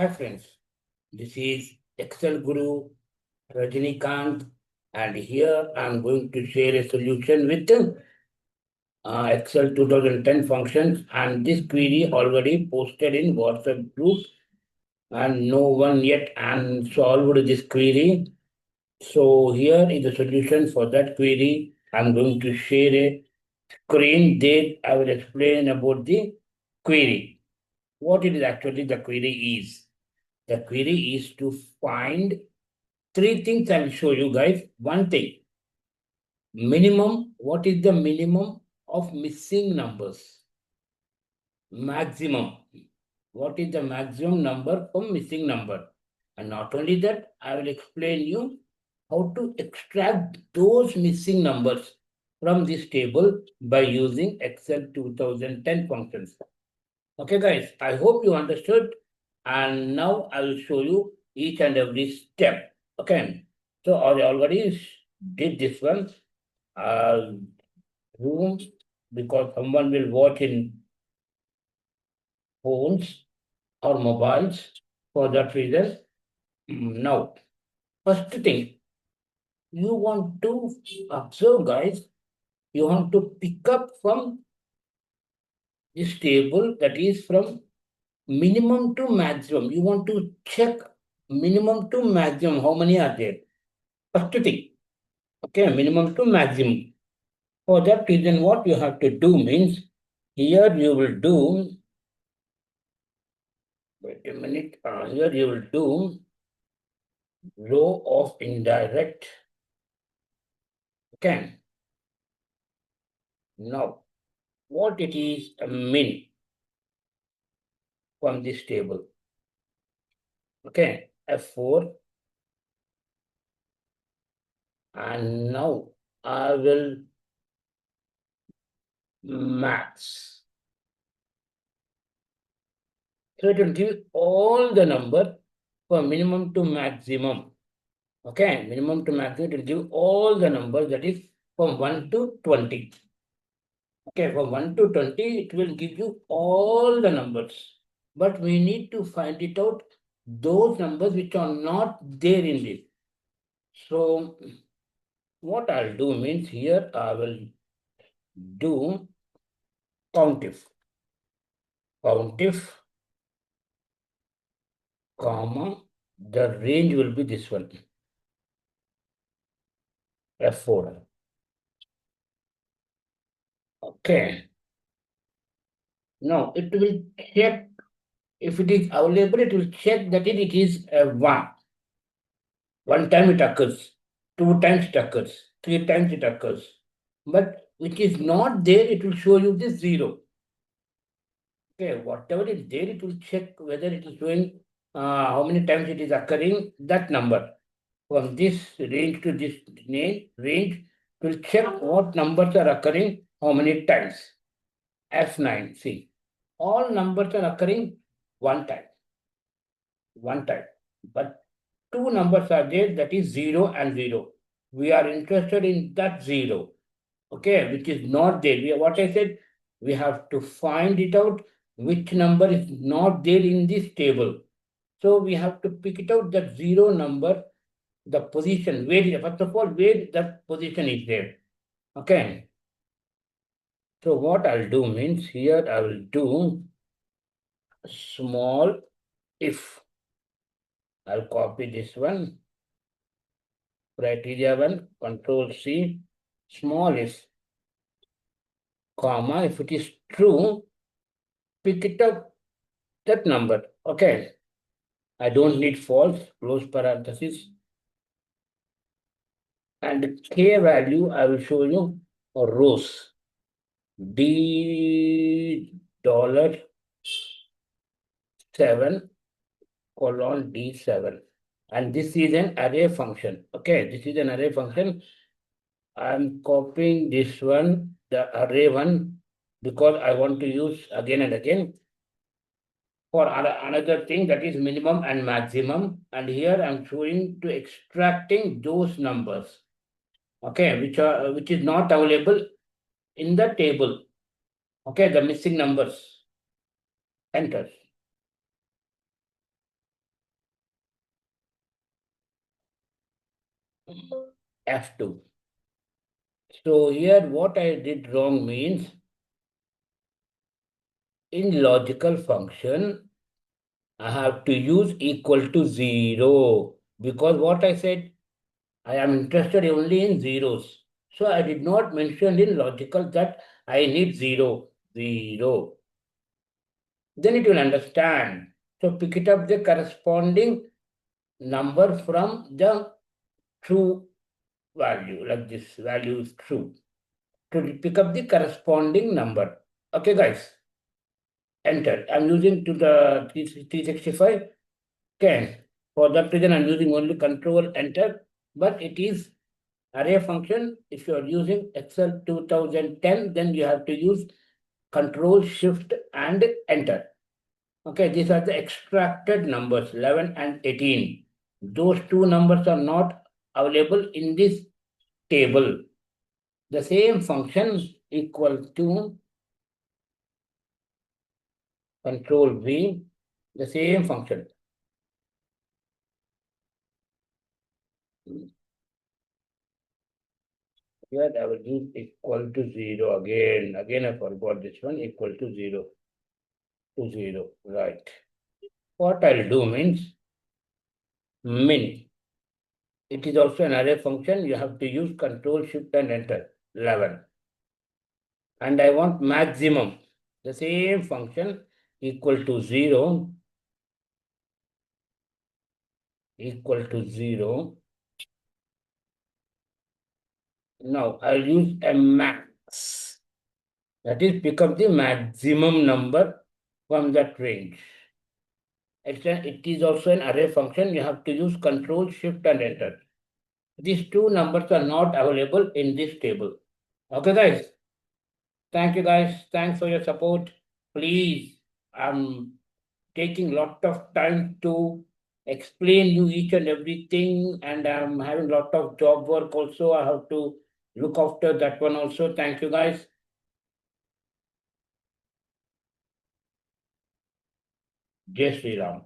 Hi friends, this is Excel Guru Rajinikanth, and here I am going to share a solution with Excel 2010 functions, and this query already posted in WhatsApp group and no one yet solved this query. So here is the solution for that query. I'm going to share a screen there. I will explain about the query. What it is actually the query is. The query is to find three things I'll show you guys. One thing, minimum, what is the minimum of missing numbers? Maximum, what is the maximum number of missing number? And not only that, I will explain you how to extract those missing numbers from this table by using Excel 2010 functions. Okay guys, I hope you understood, and now I will show you each and every step. Okay, so I already did this one. Room, because someone will watch in phones or mobiles. For that reason, now first thing you want to observe, guys. You want to pick up from this table, that is from minimum to maximum. You want to check minimum to maximum. How many are there? First thing. Okay, minimum to maximum. For that reason, what you have to do means, here you will do, wait a minute, here you will do row of indirect. Okay. Now, what it is a min from this table. Okay, F4. And now I will max. So it will give all the number from minimum to maximum. Okay, minimum to maximum, it will give all the numbers, that is from 1 to 20. Okay, from 1 to 20, it will give you all the numbers. But we need to find it out, those numbers which are not there in this. So what I'll do means, here I will do countif. Countif, comma, the range will be this one, F4. Okay. Now it will check if it is available, it will check that it is a 1. One time it occurs, 2 times it occurs, 3 times it occurs. But which is not there, it will show you this 0. Okay, whatever is there, it will check whether it is showing how many times it is occurring, that number. From this range to this range, will check what numbers are occurring, how many times. F9, see, all numbers are occurring one time. But two numbers are there, that is 0 and 0. We are interested in that 0, okay, which is not there. What I said, we have to find it out, which number is not there in this table. So we have to pick it out, that 0 number, the position, first of all, where that position is there. Okay. So what I'll do means, here I will do small if. I'll copy this one, criteria 1, control C, small if, comma, if it is true, pick it up, that number. Okay. I don't need false, close parenthesis. And K value, I will show you rows. D dollar 7 colon D7. And this is an array function. Okay, this is an array function. I'm copying this one, the array one, because I want to use again and again for another thing, that is minimum and maximum. And here I'm showing to extracting those numbers, okay, which is not available in the table. Okay, the missing numbers. Enter. F2. So here what I did wrong means in logical function, I have to use equal to 0 because what I said, I am interested only in zeros. So I did not mention in logical that I need 0, 0. Then it will understand. So pick it up the corresponding number from the true value, like this value is true. To pick up the corresponding number. Okay, guys, enter. I'm using to the 365. Okay, for that reason, I'm using only control enter, but it is array function. If you are using Excel 2010, then you have to use control shift and enter. Okay, these are the extracted numbers 11 and 18. Those two numbers are not available in this table. The same function equal to control V, the same function. Here I will use equal to 0 again. Again, I forgot this one, equal to 0 to 0. Right. What I'll do means min. It is also an array function. You have to use control shift and enter 11. And I want maximum. The same function equal to 0 equal to 0. Now I'll use a max. That is pick up the maximum number from that range. It is also an array function. You have to use control shift and enter. These two numbers are not available in this table. Okay, guys. Thank you, guys. Thanks for your support. Please, I'm taking lot of time to explain you each and everything, and I'm having lot of job work also. I have to look after that one also. Thank you, guys. Jai Sri Ram.